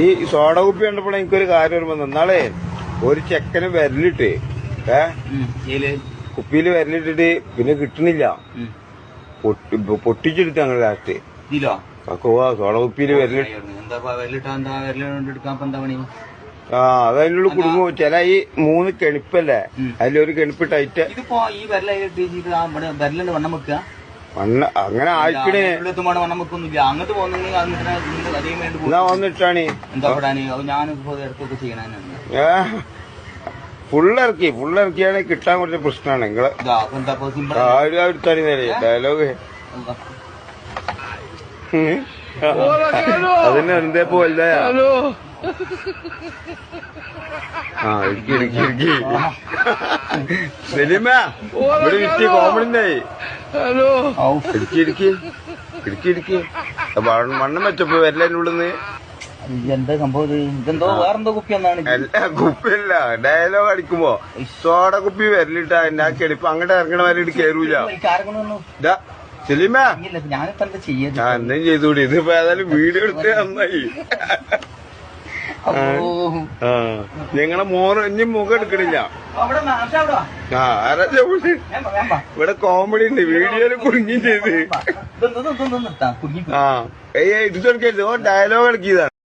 ഈ സോഡ കുപ്പി കണ്ടപ്പോൾ എനിക്കൊരു കാര്യം ഓർമ്മ നാളെ ഒരു ചെക്കന് വിരലിട്ട് കുപ്പിയില് വിരലിട്ടിട്ട് പിന്നെ കിട്ടണില്ല പൊട്ടിച്ചെടുത്ത് ഞങ്ങൾ ലാസ്റ്റ് സോഡ കുപ്പിയില് വിരലിട്ട് ആ അതതിനുള്ള കുടുംബം ചില ഈ 3 കെണിപ്പല്ലേ അതിലൊരു കെണിപ്പ് ടൈറ്റ് ഇതിപ്പോ ഈ വിരലുണ്ട് വണ്ണം വെക്കുക അങ്ങനെ ആയിക്കണേ അങ്ങോട്ട് പോകുന്നെങ്കിൽ എന്നാ വന്നിട്ടാണ് എന്താ ഞാൻ ഇടത്തൊക്കെ ചെയ്യണ ഫുള്ളിറക്കിയാണ് കിട്ടാൻ കുറച്ച് പ്രശ്നമാണ് നിങ്ങള് എടുത്താണ് ഡയലോഗ് അതിന് എന്തേ പോലെ ആ ഇടുക്കി സലീമ ഇവിടെ വിറ്റ് കോമഡിണ്ടായി ഇടുക്കി മണ്ണം വെച്ചപ്പോ വരലുള്ളിന്ന് എന്താ സംഭവം ഇതെന്തോ വേറെന്തോ കുപ്പി എന്നാണ് അല്ല കുപ്പിയല്ല ഡയലോഗ് അടിക്കുമ്പോ സോഡ കുപ്പി വരലിട്ടാ എന്റെ ആ കെടിപ്പ് അങ്ങോട്ട് ഇറങ്ങണ വരലിട്ട് കേറൂല സലീമ ഞാനിപ്പോ എന്താ ചെയ്യാ എന്തെങ്കിലും ചെയ്തുകൂടി ഇതിപ്പോ ഏതായാലും വീഡിയോ എടുത്ത് നന്നായി ഞങ്ങളെ ഇനി മുഖം എടുക്കണില്ല ആരാ ഇവിടെ കോമഡി ഉണ്ട് വീഡിയോയില് കുടുങ്ങി ചെയ്ത് ഇത് ഡയലോഗ് ഇറക്കിയതാണ്